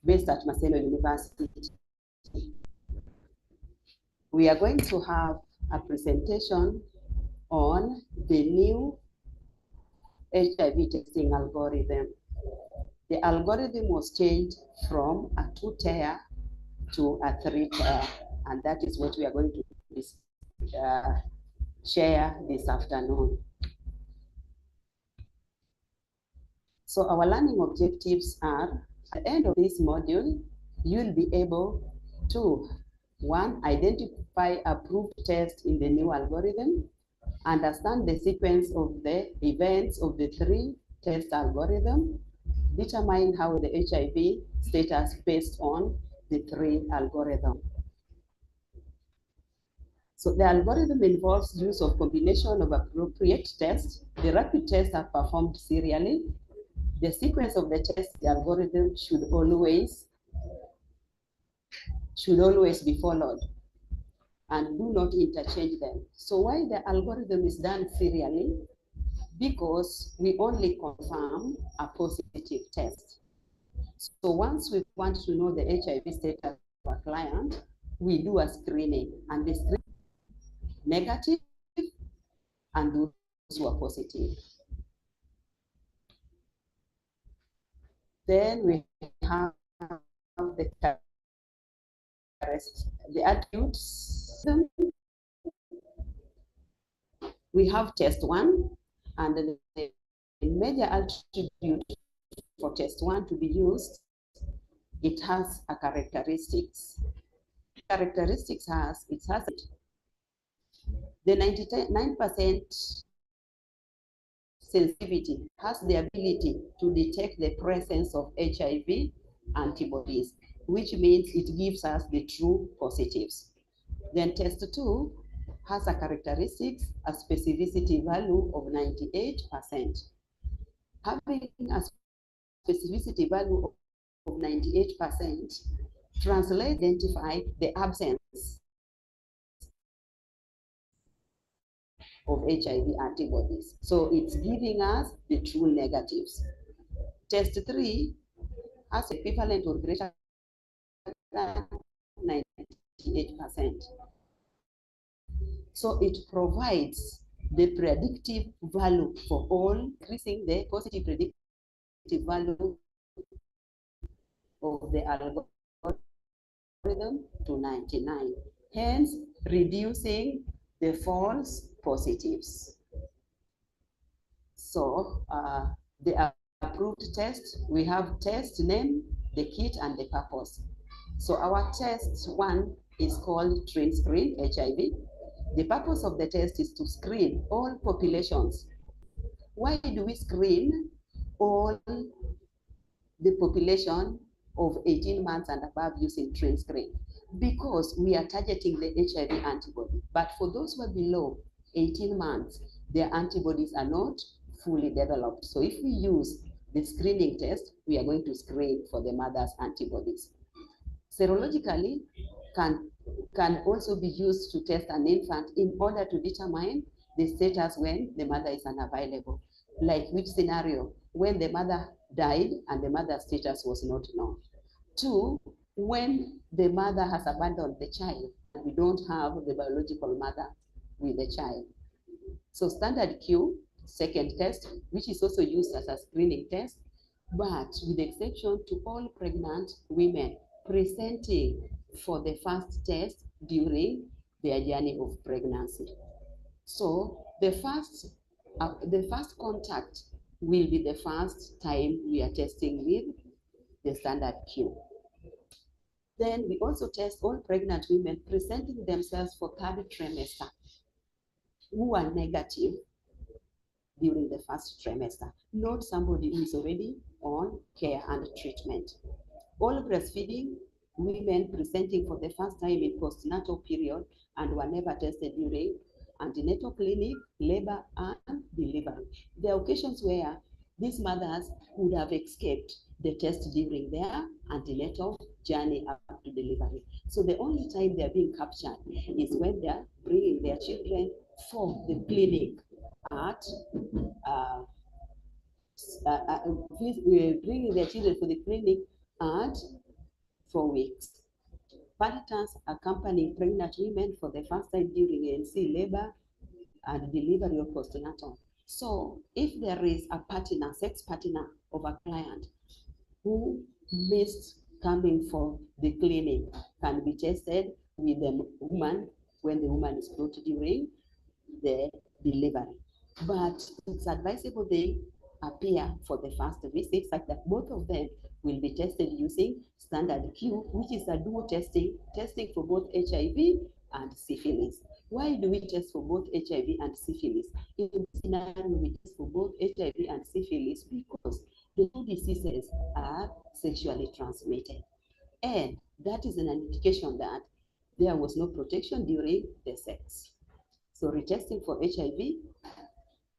based at Marcelo University. We are going to have a presentation on the new HIV testing algorithm. The algorithm was changed from a 2-tier to a 3-tier, and that is what we are going to share this afternoon. So our learning objectives are, at the end of this module, you'll be able to, 1, identify approved tests in the new algorithm, understand the sequence of the events of the 3-test algorithm, determine how the HIV status based on the 3 algorithm. So the algorithm involves use of combination of appropriate tests. The rapid tests are performed serially. The sequence of the test, the algorithm should always be followed, and do not interchange them. So why the algorithm is done serially? Because we only confirm a positive test. So once we want to know the HIV status of a client, we do a screening, and the screen negative and those who are positive. Then we have the attributes. We have test 1, and the major attribute for test 1 to be used, it has a characteristics. Characteristics has, it has the 99% sensitivity, has the ability to detect the presence of HIV antibodies, which means it gives us the true positives. Then test 2 has a characteristics, a specificity value of 98%. Having a specificity value of 98% translate, identify the absence of HIV antibodies. So it's giving us the true negatives. Test 3 has equivalent or greater than 98%. So it provides the predictive value for all, increasing the positive predictive value of the algorithm to 99, hence reducing the false positives. So the approved test, we have test name, the kit, and the purpose. So our test 1 is called Train Screen HIV. The purpose of the test is to screen all populations. Why do we screen all the population of 18 months and above using Train Screen? Because we are targeting the HIV antibody. But for those who are below 18 months, their antibodies are not fully developed. So if we use the screening test, we are going to screen for the mother's antibodies. Serologically, can also be used to test an infant in order to determine the status when the mother is unavailable. Like which scenario? When the mother died and the mother's status was not known. 2, when the mother has abandoned the child and we don't have the biological mother with the child. So standard Q, second test, which is also used as a screening test, but with the exception to all pregnant women presenting for the first test during their journey of pregnancy. So the first contact will be the first time we are testing with the standard Q. Then we also test all pregnant women presenting themselves for 3rd trimester who are negative during the first trimester, not somebody who is already on care and treatment. All breastfeeding women presenting for the first time in postnatal period and were never tested during antenatal clinic, labor, and delivery. There are occasions where these mothers would have escaped the test during their antenatal journey up to delivery. So the only time they're being captured is when they're bringing their children for the clinic at bringing their children for the clinic at 4 weeks. Partners accompanying pregnant women for the first time during ANC labor and delivery of postnatal. So if there is a partner, sex partner of a client who missed coming for the clinic, can be tested with the woman when the woman is brought during the delivery. But it's advisable they appear for the first visit, such that both of them will be tested using standard Q, which is a dual testing for both HIV and syphilis. Why do we test for both HIV and syphilis? In this scenario, we test for both HIV and syphilis because the two diseases are sexually transmitted. And that is an indication that there was no protection during the sex. So retesting for HIV,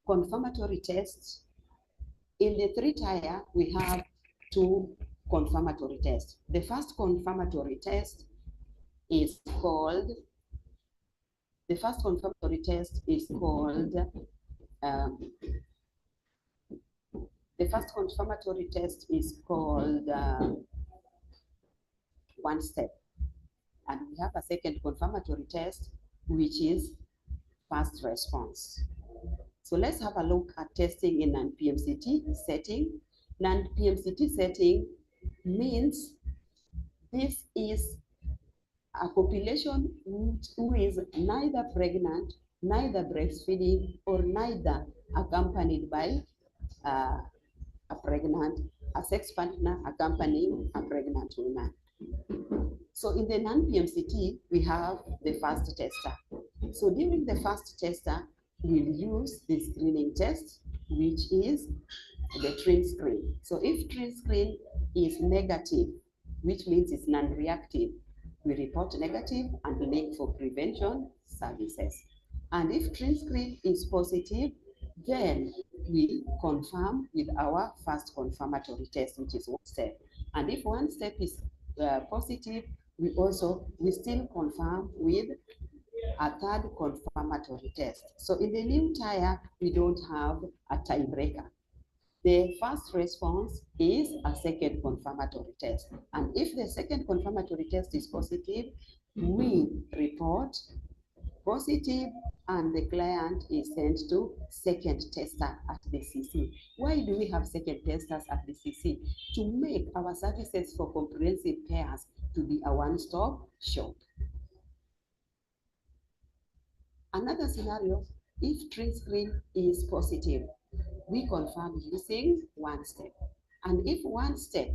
confirmatory tests. In the 3-tier, we have 2 confirmatory tests. The first confirmatory test is called, the first confirmatory test is called, one step. And we have a second confirmatory test, which is fast response. So let's have a look at testing in non-PMCT setting. Non-PMCT setting means this is a population who is neither pregnant, neither breastfeeding, or neither accompanied by a sex partner accompanying a pregnant woman. So in the non-PMCT, we have the first tester. So during the first tester, we'll use the screening test, which is the TrinScreen. So if TrinScreen is negative, which means it's non-reactive, we report negative and link for prevention services. And if TrinScreen is positive, then we confirm with our first confirmatory test, which is 1 step. And if 1 step is positive, we still confirm with a third confirmatory test. So in the new tier, we don't have a tiebreaker. The first response is a second confirmatory test. And if the second confirmatory test is positive, we report positive and the client is sent to second tester at the CC. Why do we have second testers at the CC? To make our services for comprehensive pairs to be a one-stop shop. Another scenario, if TrinScreen is positive, we confirm using 1 step. And if 1 step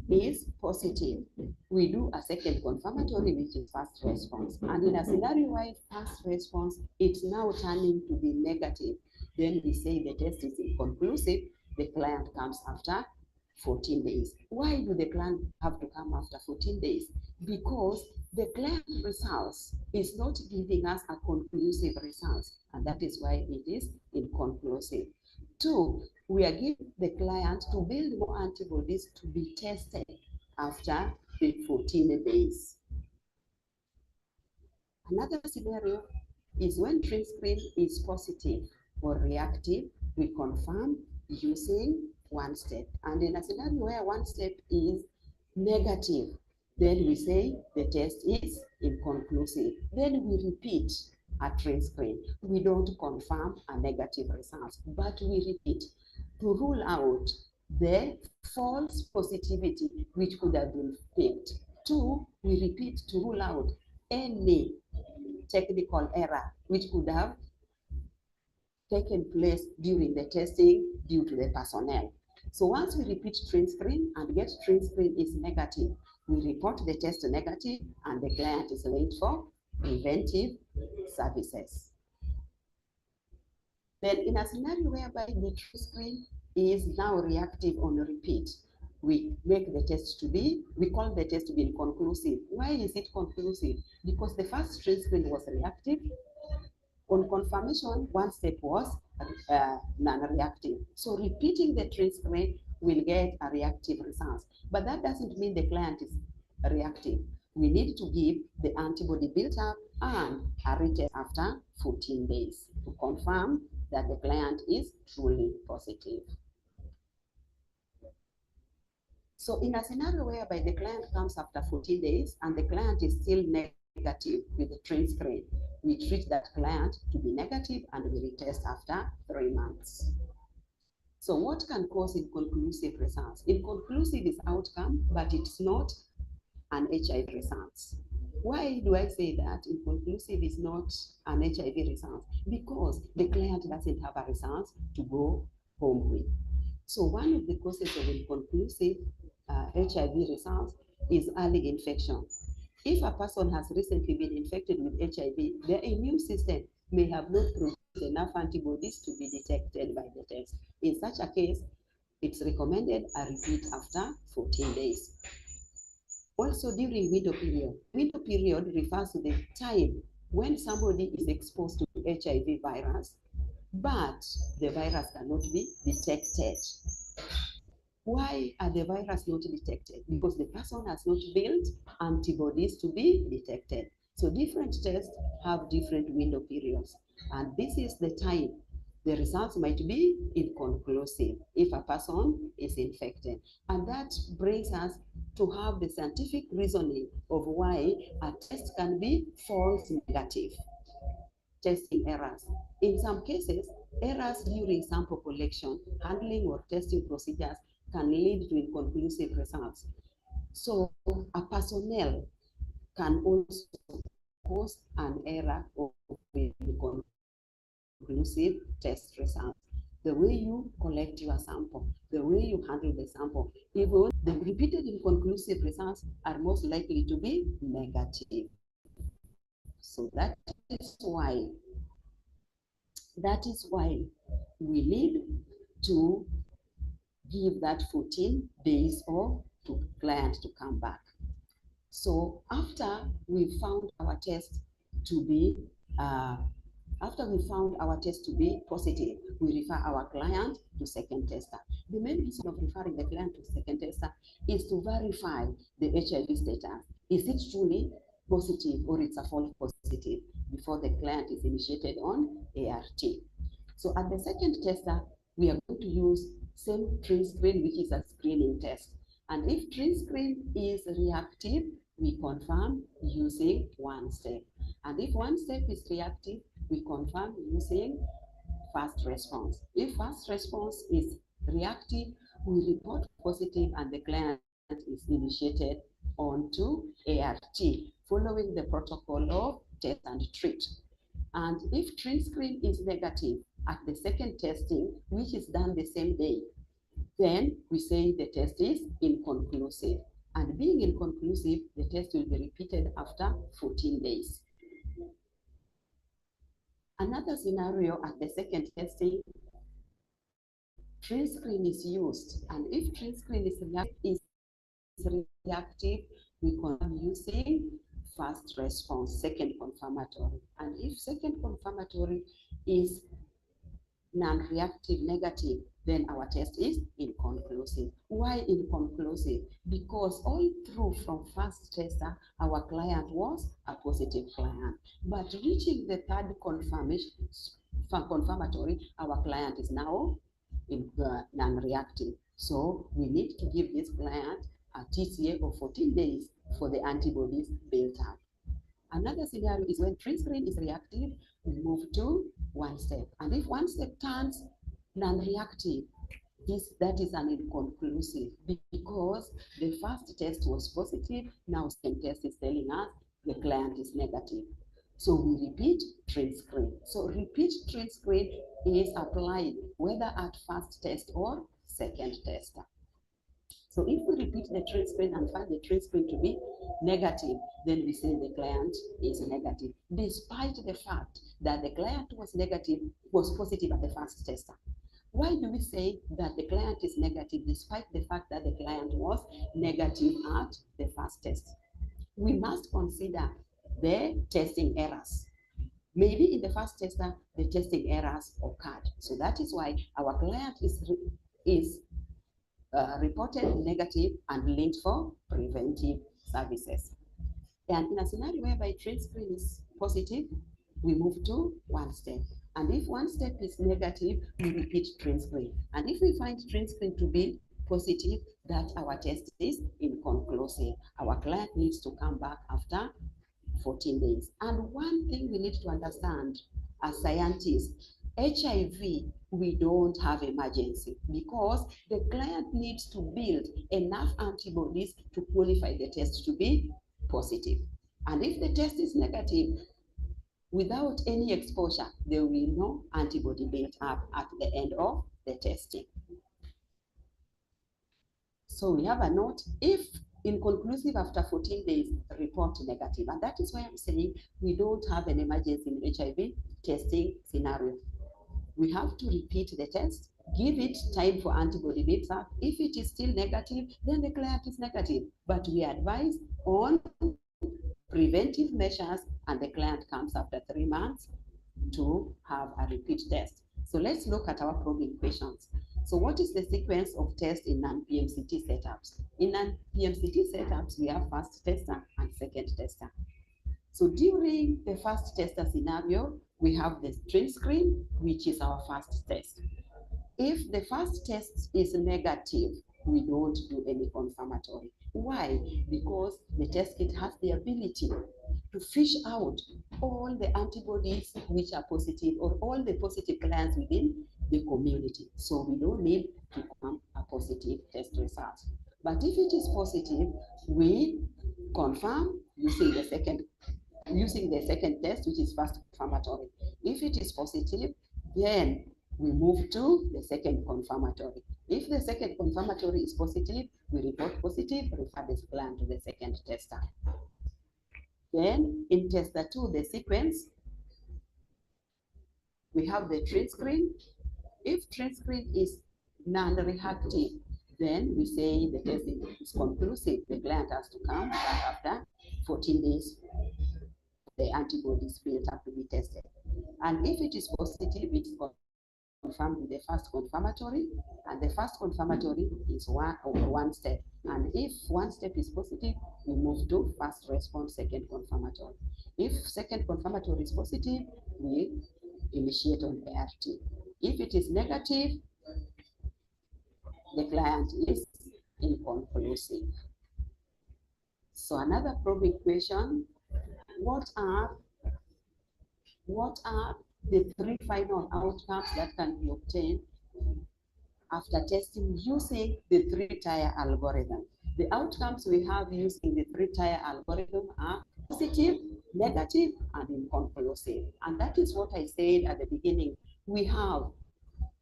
is positive, we do a second confirmatory, which is first response. And in a scenario where first response, it's now turning to be negative, then we say the test is inconclusive, the client comes after 14 days. Why do the client have to come after 14 days? Because the client results is not giving us a conclusive results, and that is why it is inconclusive. 2, we are giving the client to build more antibodies to be tested after the 14 days. Another scenario is when TrinScreen is positive or reactive, we confirm using 1 step. And in a scenario where 1 step is negative, then we say the test is inconclusive. Then we repeat a TrinScreen. We don't confirm a negative result, but we repeat to rule out the false positivity which could have been picked. 2, we repeat to rule out any technical error which could have taken place during the testing due to the personnel. So once we repeat TrinScreen and get TrinScreen is negative, we report the test negative and the client is linked for preventive services. Then in a scenario whereby the TrinScreen is now reactive on repeat, we make the test to be, we call the test to be inconclusive. Why is it conclusive? Because the first TrinScreen was reactive. On confirmation, 1 step was non-reactive. So repeating the TrinScreen will get a reactive result. But that doesn't mean the client is reactive. We need to give the antibody built up and a retest after 14 days to confirm that the client is truly positive. So in a scenario whereby the client comes after 14 days and the client is still negative with the train screen, we treat that client to be negative and we retest after 3 months. So what can cause inconclusive results? Inconclusive is outcome, but it's not an HIV results. Why do I say that inconclusive is not an HIV result? Because the client doesn't have a result to go home with. So one of the causes of inconclusive HIV results is early infection. If a person has recently been infected with HIV, their immune system may have not produced enough antibodies to be detected by the test. In such a case, it's recommended a repeat after 14 days. Also during window period. Window period refers to the time when somebody is exposed to HIV virus, but the virus cannot be detected. Why are the virus not detected? Because the person has not built antibodies to be detected. So different tests have different window periods. And this is the time the results might be inconclusive if a person is infected. And that brings us to have the scientific reasoning of why a test can be false negative. Testing errors. In some cases, errors during sample collection, handling, or testing procedures can lead to inconclusive results. So a personnel can also cause an error of inconclusive test results. The way you collect your sample, the way you handle the sample, even the repeated inconclusive results are most likely to be negative. So that is why we need to give that 14 days or to client to come back. So after we found our test to be positive, we refer our client to second tester. The main reason of referring the client to second tester is to verify the HIV status. Is it truly positive or it's a false positive before the client is initiated on ART. So at the second tester, we are going to use same train screen, which is a screening test. And if train screen is reactive, we confirm using one step. And if one step is reactive, we confirm using fast response. If fast response is reactive, we report positive and the client is initiated onto ART, following the protocol of test and treat. And if train screen is negative at the second testing, which is done the same day, then we say the test is inconclusive. And being inconclusive, the test will be repeated after 14 days. Another scenario at the second testing, train screen is used. And if train screen is reactive, we confirm using fast response, second confirmatory. And if second confirmatory is non-reactive negative, then our test is inconclusive. Why inconclusive? Because all through from first tester, our client was a positive client. But reaching the third confirmatory, our client is now non-reactive. So we need to give this client a TCA of 14 days for the antibodies built up. Another scenario is when train screen is reactive, we move to one step. And if one step turns non-reactive, that is an inconclusive because the first test was positive, now second test is telling us the client is negative. So we repeat train screen. So repeat train screen is applied whether at first test or second tester. So if we repeat the train screen and find the train screen to be negative, then we say the client is negative, despite the fact that the client was positive at the first tester. Why do we say that the client is negative despite the fact that the client was negative at the first test? We must consider the testing errors. Maybe in the first tester, the testing errors occurred. So that is why our client is reported negative and linked for preventive services. And in a scenario whereby train screen is positive, we move to one step. And if one step is negative, we repeat train screen. And if we find train screen to be positive, that our test is inconclusive. Our client needs to come back after 14 days. And one thing we need to understand as scientists, HIV, we don't have emergency because the client needs to build enough antibodies to qualify the test to be positive. And if the test is negative, without any exposure, there will be no antibody built up at the end of the testing. So we have a note, if inconclusive after 14 days, report negative. And that is why I'm saying we don't have an emergency in HIV testing scenario. We have to repeat the test, give it time for antibody builds up. If it is still negative, then the client is negative. But we advise on preventive measures, and the client comes after 3 months to have a repeat test. So let's look at our probing questions. So what is the sequence of tests in non-PMCT setups? In non-PMCT setups, we have first tester and second tester. So during the first tester scenario, we have the string screen, which is our first test. If the first test is negative, we don't do any confirmatory. Why? Because the test kit has the ability to fish out all the antibodies which are positive or all the positive clients within the community. So we don't need to confirm a positive test result. But if it is positive, we confirm using the second test, which is first confirmatory. If it is positive, then we move to the second confirmatory. If the second confirmatory is positive, we report positive, refer this client to the second tester. Then in tester 2, the sequence, we have the train screen. If train screen is non-reactive, then we say the test is conclusive. The client has to come back after 14 days. The antibodies built up to be tested. And if it is positive, it's confirmed with the first confirmatory, and the first confirmatory is one step. And if one step is positive, we move to first response, second confirmatory. If second confirmatory is positive, we initiate on ART. If it is negative, the client is inconclusive. So another probing question, what are the 3 final outcomes that can be obtained after testing using the 3-tier algorithm? The outcomes we have using the 3-tier algorithm are positive, negative, and inconclusive. And that is what I said at the beginning. We have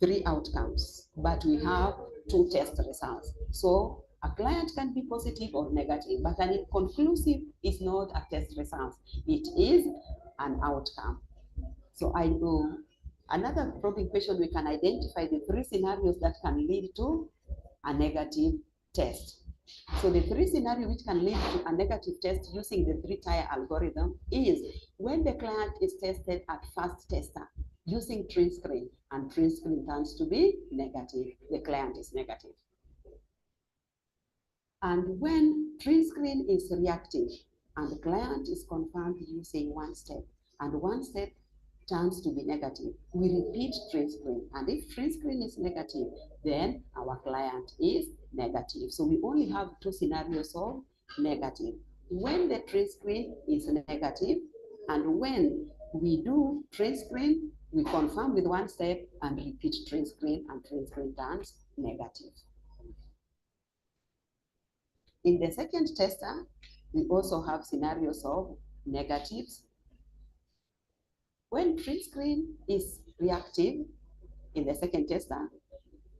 3 outcomes, but we have 2 test results. So a client can be positive or negative, but an inconclusive is not a test result. It is an outcome. So I know another probing question, we can identify the 3 scenarios that can lead to a negative test. So the 3 scenarios which can lead to a negative test using the 3-tier algorithm is when the client is tested at first tester using train screen, and train screen turns to be negative, the client is negative. And when train screen is reactive and the client is confirmed using one step, and one step turns to be negative, we repeat train screen. And if train screen is negative, then our client is negative. So we only have 2 scenarios of negative. When the train screen is negative, and when we do train screen, we confirm with one step and repeat train screen, and train screen turns negative. In the second tester, we also have scenarios of negatives. When train screen is reactive in the second tester,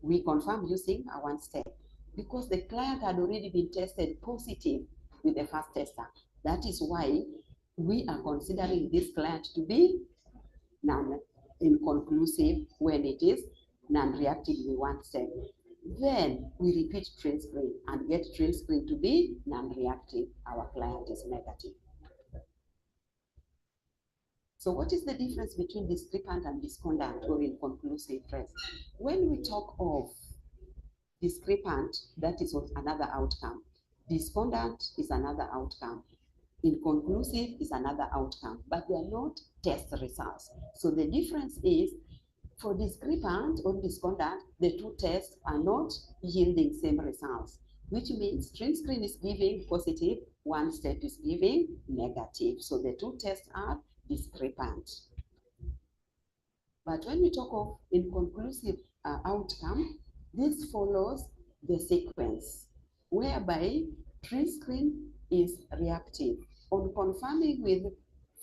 we confirm using a one step because the client had already been tested positive with the first tester. That is why we are considering this client to be non-inconclusive when it is non-reactive with one step. Then we repeat train screen and get train screen to be non-reactive. Our client is negative. So what is the difference between discrepant and discordant or inconclusive test? When we talk of discrepant, that is another outcome. Discordant is another outcome. Inconclusive is another outcome, but they are not test results. So the difference is For discrepant or discordant, the two tests are not yielding same results, which means TrinScreen is giving positive, one step is giving negative. So the two tests are discrepant. But when we talk of inconclusive outcome, this follows the sequence whereby TrinScreen is reactive. On confirming with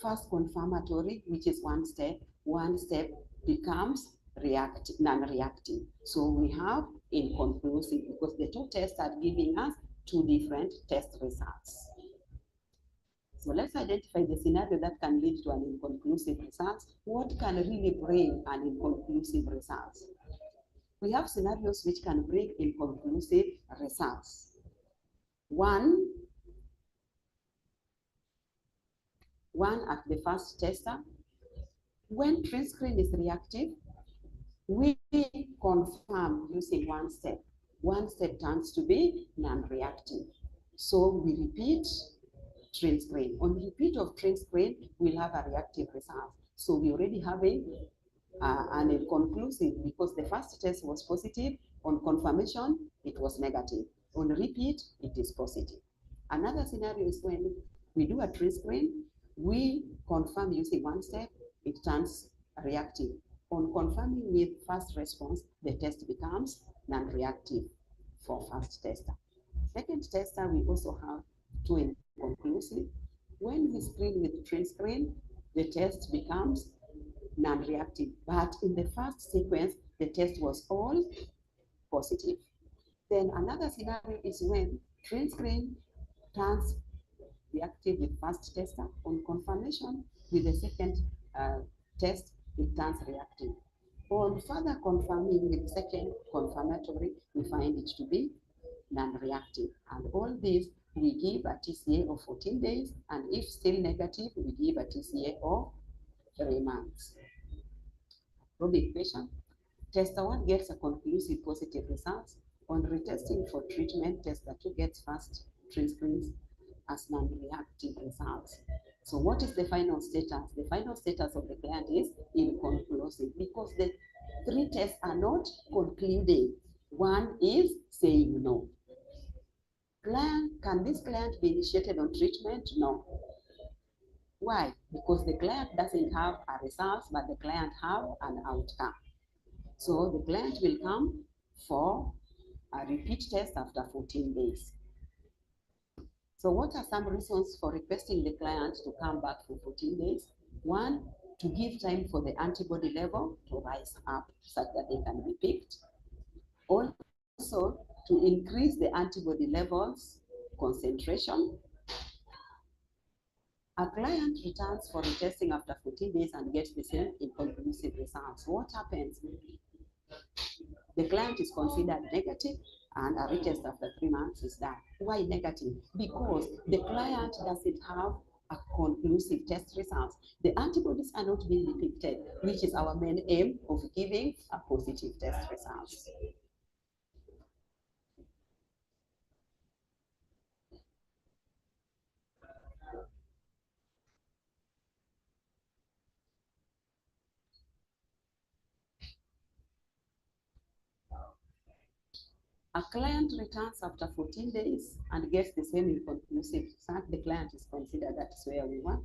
first confirmatory, which is one step becomes reactive, non-reactive. So we have inconclusive because the two tests are giving us two different test results. So let's identify the scenario that can lead to an inconclusive result. What can really bring an inconclusive result? We have scenarios which can bring inconclusive results. One at the first tester, when TrinScreen is reactive, we confirm using one step. One step turns to be non-reactive. So we repeat TrinScreen. On repeat of TrinScreen, we'll have a reactive result. So we already have an inconclusive because the first test was positive. On confirmation, it was negative. On repeat, it is positive. Another scenario is when we do a TrinScreen, we confirm using one step, it turns reactive. On confirming with first response, the test becomes non-reactive for first tester. Second tester, we also have two inconclusive. When we screen with TrinScreen, the test becomes non-reactive. But in the first sequence, the test was all positive. Then another scenario is when TrinScreen turns reactive with first tester. On confirmation with the second test, it turns reactive. On further confirming with second confirmatory, we find it to be non-reactive. And all this, we give a TCA of 14 days, and if still negative, we give a TCA of 3 months. Probe equation. Tester 1 gets a conclusive positive result. On retesting for treatment, tester 2 gets first TrinScreens as non-reactive results. So what is the final status? The final status of the client is inconclusive because the 3 tests are not concluding. One is saying no. Can this client be initiated on treatment? No. Why? Because the client doesn't have a result, but the client have an outcome. So the client will come for a repeat test after 14 days. So what are some reasons for requesting the client to come back for 14 days? One, to give time for the antibody level to rise up such that they can be picked. Also, to increase the antibody levels concentration. A client returns for retesting after 14 days and gets the same inconclusive results. What happens? The client is considered negative and a retest after 3 months is done. Why negative? Because the client doesn't have a conclusive test results. The antibodies are not being depicted, which is our main aim of giving a positive test results. A client returns after 14 days and gets the same inconclusive result. The client is considered, that's where we want.